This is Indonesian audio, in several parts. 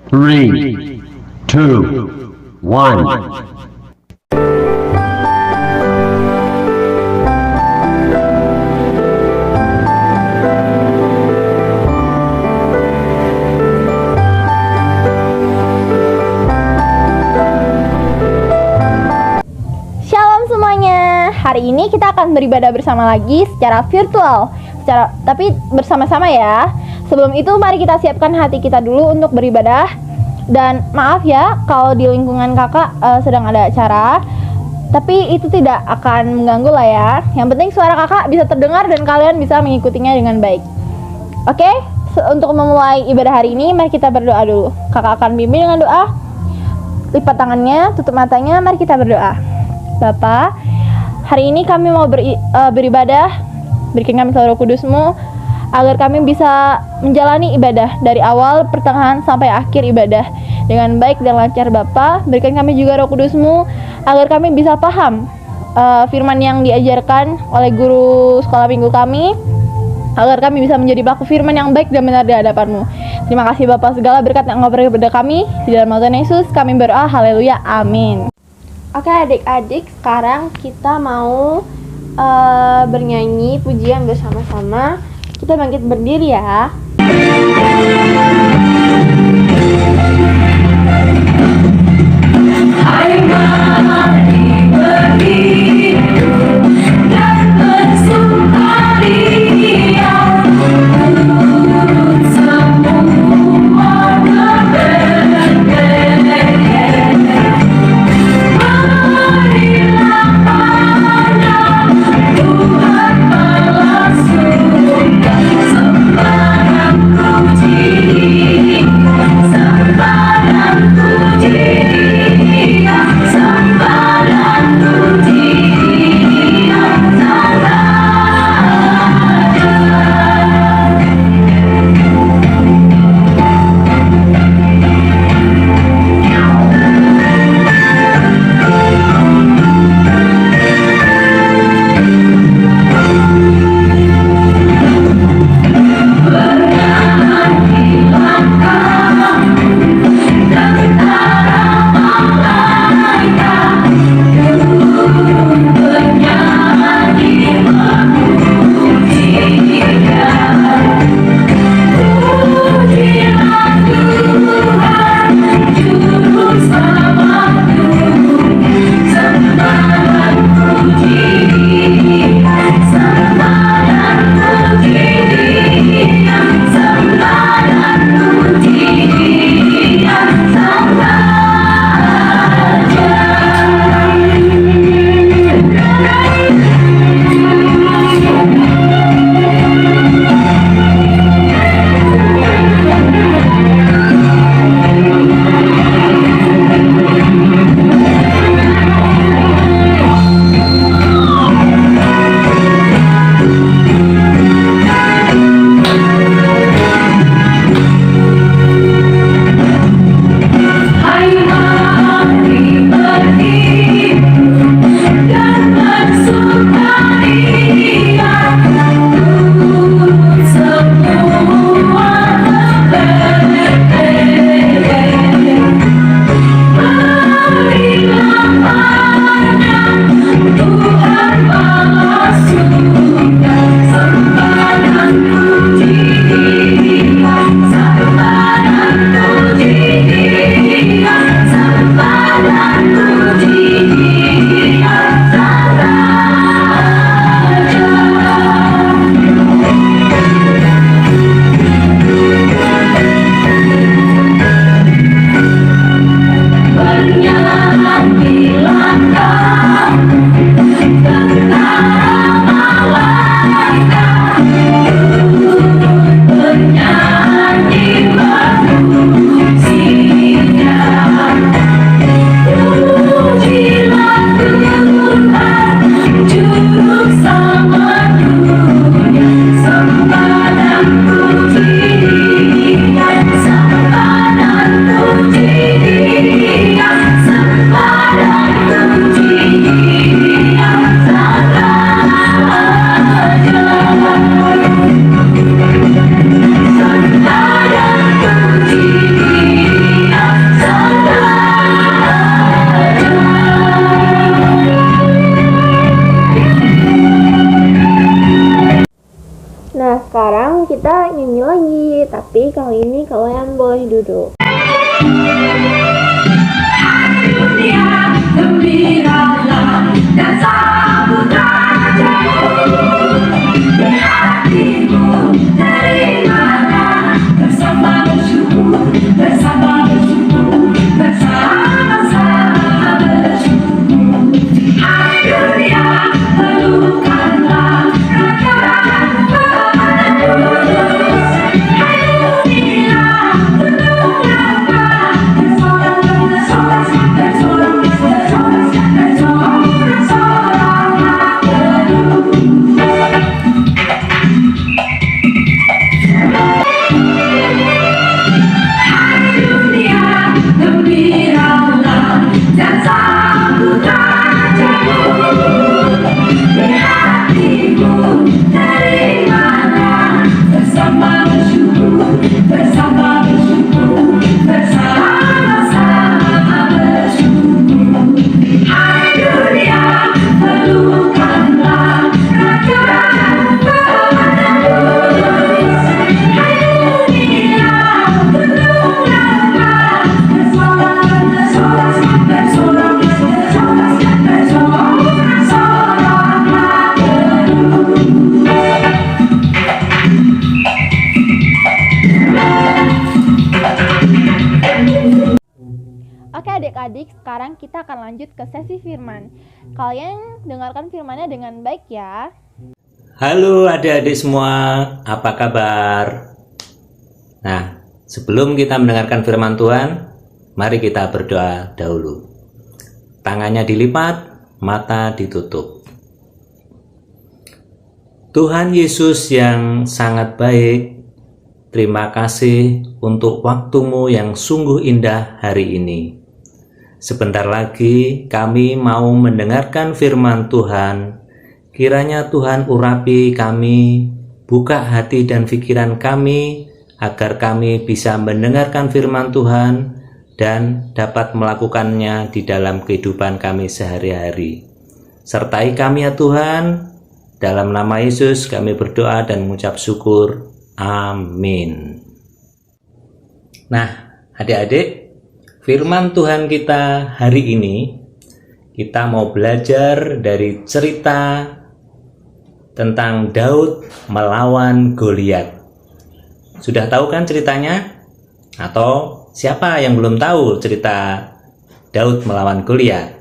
Three, two, one. Shalom semuanya. Hari ini kita akan beribadah bersama lagi secara virtual. Tapi bersama-sama ya. Sebelum itu mari kita siapkan hati kita dulu untuk beribadah. Dan maaf ya kalau di lingkungan kakak sedang ada acara, tapi itu tidak akan mengganggu lah ya. Yang penting suara kakak bisa terdengar dan kalian bisa mengikutinya dengan baik. Oke, untuk memulai ibadah hari ini mari kita berdoa dulu. Kakak akan bimbing dengan doa. Lipat tangannya, tutup matanya, mari kita berdoa. Bapa, hari ini kami mau beribadah. Berikan kami Roh Kudus-Mu agar kami bisa menjalani ibadah dari awal, pertengahan, sampai akhir ibadah dengan baik dan lancar. Bapa, berikan kami juga Roh Kudus-Mu agar kami bisa paham firman yang diajarkan oleh guru sekolah minggu kami, agar kami bisa menjadi pelaku firman yang baik dan benar di hadapan-Mu. Terima kasih Bapa, segala berkat yang Engkau berikan kepada kami. Di dalam nama Tuhan Yesus kami berdoa, haleluya, amin. Oke adik-adik, sekarang kita mau bernyanyi pujian bersama-sama. Kita bangkit berdiri ya. Hai mari berdiri dan bersukaria, turut semua berberdaya. Marilah pandang Tuhan balas surga, sembarang puji, sembarang puji, sembarang puji. sekarang kita nyanyi lagi, tapi kali ini kalian boleh duduk. Dunia gembiralah dan sambut rajamu. Di hatimu terimalah bersama bersyukur, bersama-sama bersyukur. Hai dunia, pelukanlah raja-raja penerus. Hai dunia, tunduklah Oke adik-adik, sekarang kita akan lanjut ke sesi firman. Kalian dengarkan firmannya dengan baik ya. Halo adik-adik semua, apa kabar? Nah, sebelum kita mendengarkan firman Tuhan, mari kita berdoa dahulu. Tangannya dilipat, mata ditutup. Tuhan Yesus yang sangat baik, terima kasih untuk waktumu yang sungguh indah hari ini. Sebentar lagi kami mau mendengarkan firman Tuhan. Kiranya Tuhan urapi kami, buka hati dan pikiran kami, agar kami bisa mendengarkan firman Tuhan dan dapat melakukannya di dalam kehidupan kami sehari-hari. Sertai kami ya Tuhan, dalam nama Yesus kami berdoa dan mengucap syukur. Amin. Nah, adik-adik, firman Tuhan kita hari ini, kita mau belajar dari cerita tentang Daud melawan Goliat. Sudah tahu kan ceritanya? Atau siapa yang belum tahu cerita Daud melawan Goliat?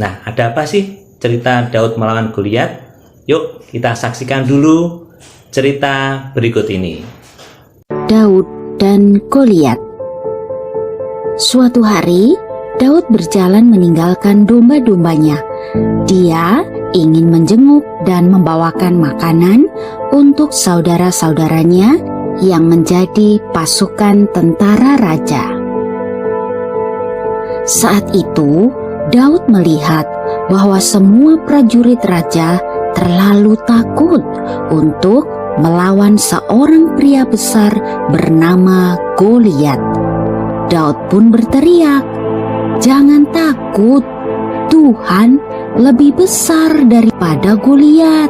Nah, ada apa sih cerita Daud melawan Goliat? Yuk kita saksikan dulu cerita berikut ini. Daud dan Goliat. Suatu hari, Daud berjalan meninggalkan domba-dombanya. Dia ingin menjenguk dan membawakan makanan untuk saudara-saudaranya yang menjadi pasukan tentara raja. Saat itu, Daud melihat bahwa semua prajurit raja terlalu takut untuk melawan seorang pria besar bernama Goliat. Daud pun berteriak, "Jangan takut, Tuhan lebih besar daripada Goliat."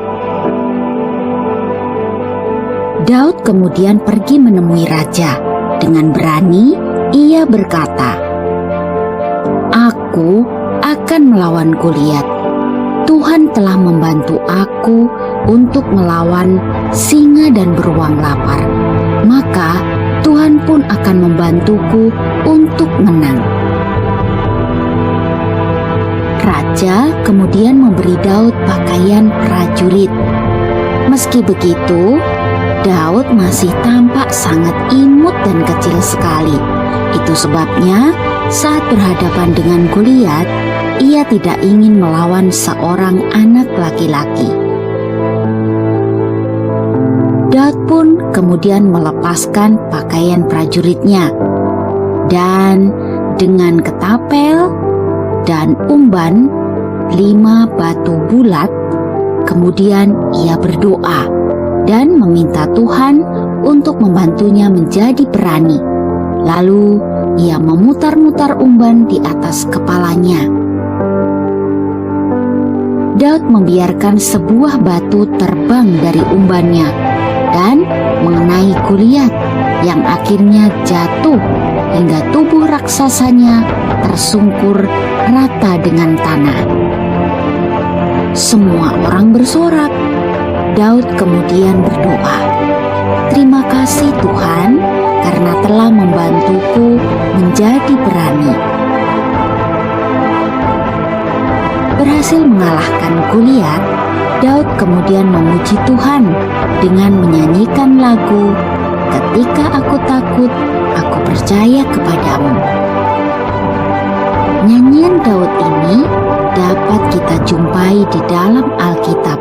Daud kemudian pergi menemui raja. Dengan berani, ia berkata, "Aku akan melawan Goliat. Tuhan telah membantu aku untuk melawan singa dan beruang lapar. Maka Tuhan pun akan membantuku untuk menang." Raja kemudian memberi Daud pakaian prajurit. Meski begitu, Daud masih tampak sangat imut dan kecil sekali. Itu sebabnya saat berhadapan dengan Goliat, ia tidak ingin melawan seorang anak laki-laki. Daud pun kemudian melepaskan pakaian prajuritnya, dan dengan ketapel dan umban 5 batu bulat, kemudian ia berdoa dan meminta Tuhan untuk membantunya menjadi berani. Lalu ia memutar-mutar umban di atas kepalanya. Daud membiarkan sebuah batu terbang dari umbannya, dan mengenai Goliat yang akhirnya jatuh hingga tubuh raksasanya tersungkur rata dengan tanah. Semua orang bersorak. Daud kemudian berdoa, "Terima kasih Tuhan karena telah membantuku menjadi berani." Berhasil mengalahkan Goliat, Daud kemudian memuji Tuhan dengan menyanyikan lagu "Ketika aku takut, aku percaya kepadamu." Nyanyian Daud ini dapat kita jumpai di dalam Alkitab,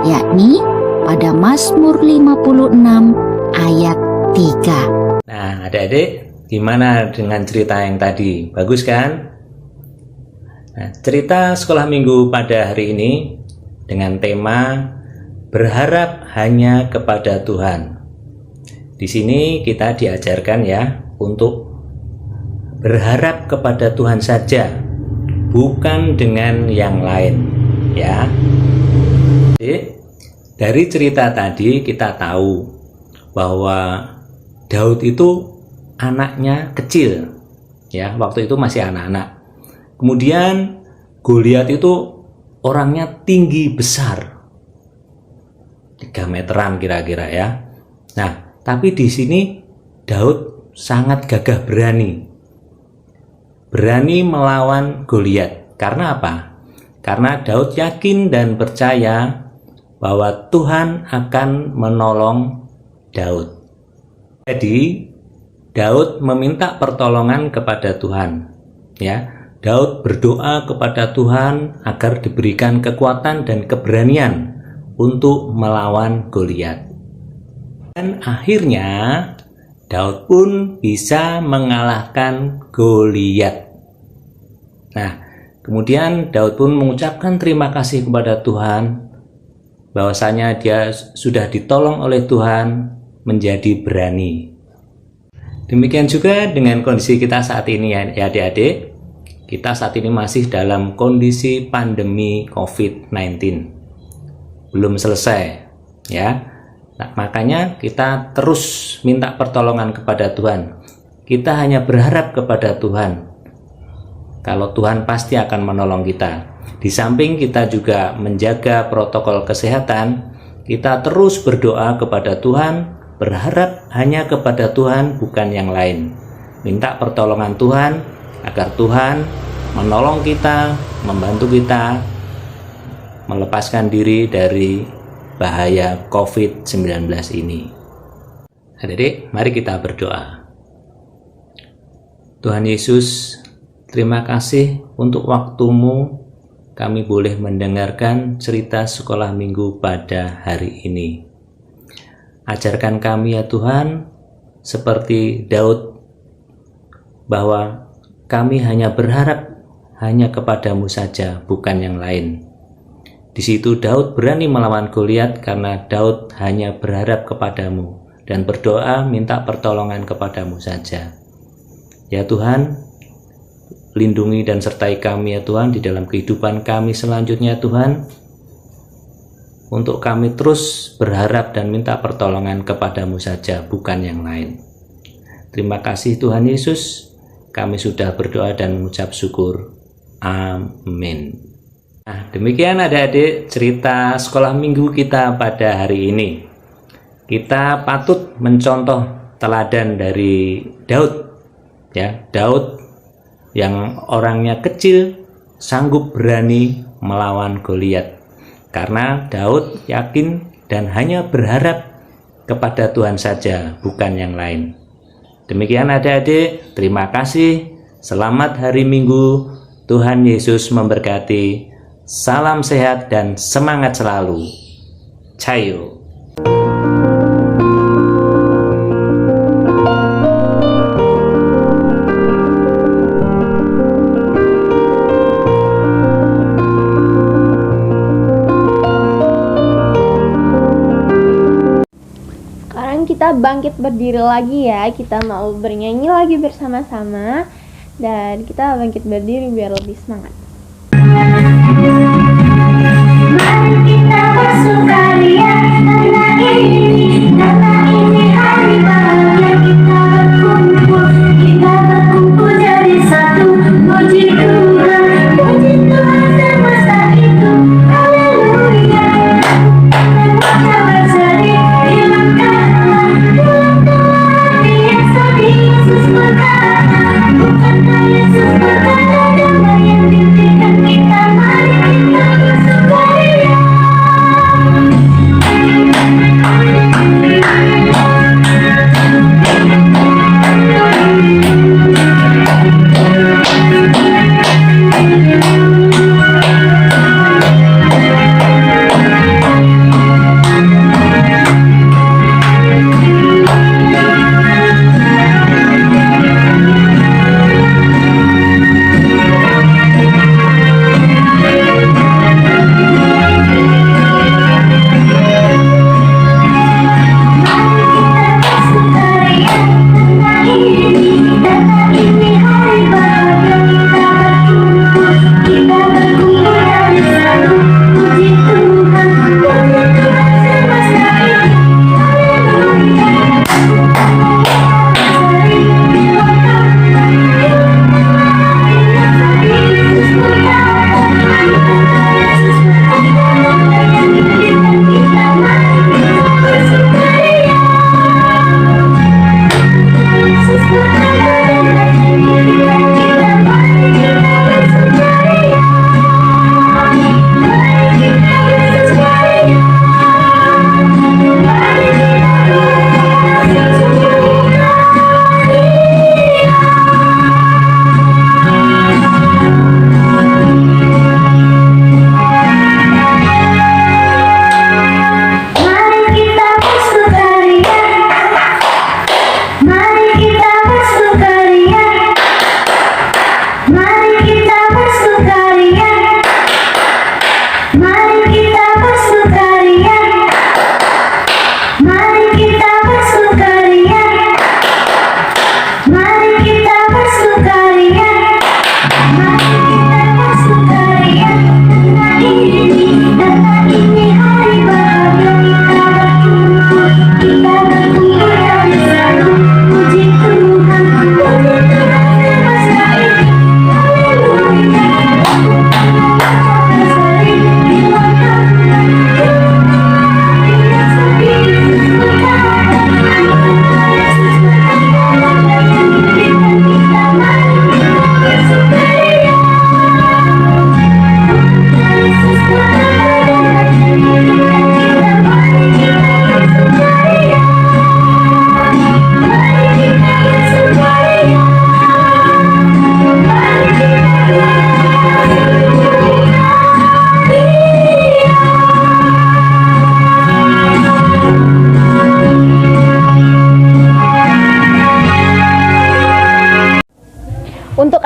yakni pada Mazmur 56 ayat 3. Nah, adik-adik, gimana dengan cerita yang tadi? Bagus kan? Nah, cerita sekolah minggu pada hari ini dengan tema berharap hanya kepada Tuhan. Di sini kita diajarkan ya untuk berharap kepada Tuhan saja, bukan dengan yang lain, ya. Jadi, dari cerita tadi kita tahu bahwa Daud itu anaknya kecil, ya, waktu itu masih anak-anak. Kemudian Goliat itu orangnya tinggi besar, 3 meteran kira-kira ya. Nah, tapi di sini Daud sangat gagah berani melawan Goliat. Karena apa? Karena Daud yakin dan percaya bahwa Tuhan akan menolong Daud. Jadi Daud meminta pertolongan kepada Tuhan, ya. Daud berdoa kepada Tuhan agar diberikan kekuatan dan keberanian untuk melawan Goliat. Dan akhirnya Daud pun bisa mengalahkan Goliat. Nah, kemudian Daud pun mengucapkan terima kasih kepada Tuhan bahwasanya dia sudah ditolong oleh Tuhan menjadi berani. Demikian juga dengan kondisi kita saat ini ya adik-adik. Kita saat ini masih dalam kondisi pandemi COVID-19. Belum selesai, ya. Nah, makanya kita terus minta pertolongan kepada Tuhan. Kita hanya berharap kepada Tuhan. Kalau Tuhan pasti akan menolong kita. Di samping kita juga menjaga protokol kesehatan, kita terus berdoa kepada Tuhan, berharap hanya kepada Tuhan, bukan yang lain. Minta pertolongan Tuhan agar Tuhan menolong kita, membantu kita melepaskan diri dari bahaya COVID-19 ini. Adik-adik, mari kita berdoa. Tuhan Yesus, terima kasih untuk waktu-Mu kami boleh mendengarkan cerita sekolah minggu pada hari ini. Ajarkan kami ya Tuhan, seperti Daud, bahwa kami hanya berharap hanya kepadamu saja, bukan yang lain. Di situ Daud berani melawan Goliat karena Daud hanya berharap kepadamu dan berdoa minta pertolongan kepadamu saja. Ya Tuhan, lindungi dan sertai kami ya Tuhan di dalam kehidupan kami selanjutnya Tuhan, untuk kami terus berharap dan minta pertolongan kepadamu saja, bukan yang lain. Terima kasih Tuhan Yesus, kami sudah berdoa dan mengucap syukur. Amin. Nah, demikian adik-adik cerita sekolah minggu kita pada hari ini. Kita patut mencontoh teladan dari Daud, ya, Daud yang orangnya kecil sanggup berani melawan Goliat. Karena Daud yakin dan hanya berharap kepada Tuhan saja, bukan yang lain. Demikian adik-adik, terima kasih. Selamat hari Minggu. Tuhan Yesus memberkati. Salam sehat dan semangat selalu. Cayo. Sekarang kita bangkit berdiri lagi ya. Kita mau bernyanyi lagi bersama-sama. Dan kita bangkit berdiri biar lebih semangat. Mari kita bersukaria karena ini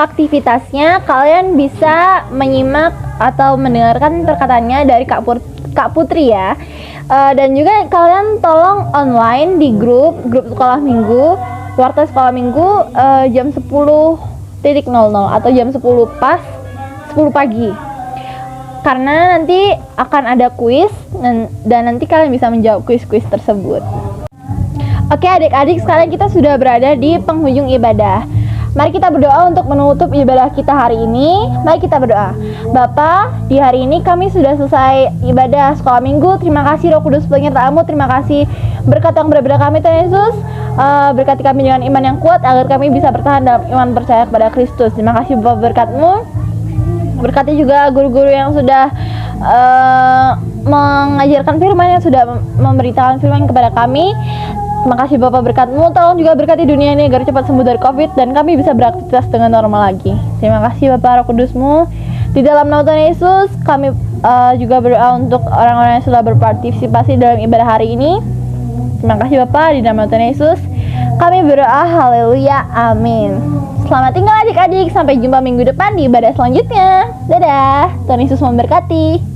aktivitasnya, kalian bisa menyimak atau mendengarkan perkataannya dari Kak Putri ya. Dan juga kalian tolong online di grup sekolah minggu, warta sekolah minggu jam 10.00 atau jam 10 pas 10 pagi. Karena nanti akan ada kuis dan nanti kalian bisa menjawab kuis-kuis tersebut. Oke adik-adik, sekarang kita sudah berada di penghujung ibadah. Mari kita berdoa untuk menutup ibadah kita hari ini. Mari kita berdoa. Bapa, di hari ini kami sudah selesai ibadah sekolah minggu. Terima kasih Roh Kudus penyertaan-Mu. Terima kasih berkat yang berbeda kami Tuhan Yesus. Berkati kami dengan iman yang kuat agar kami bisa bertahan dalam iman percaya kepada Kristus. Terima kasih Bapa berkat-Mu. Berkati juga guru-guru yang sudah mengajarkan firman, yang sudah memberitakan firman kepada kami. Terima kasih Bapak berkat-Mu. Tolong juga berkati dunia ini agar cepat sembuh dari COVID dan kami bisa beraktivitas dengan normal lagi. Terima kasih Bapak Roh Kudus-Mu. Di dalam nama Tuhan Yesus, kami juga berdoa untuk orang-orang yang sudah berpartisipasi dalam ibadah hari ini. Terima kasih Bapak, di nama Tuhan Yesus kami berdoa. Haleluya, amin. Selamat tinggal adik-adik, sampai jumpa minggu depan di ibadah selanjutnya. Dadah, Tuhan Yesus memberkati.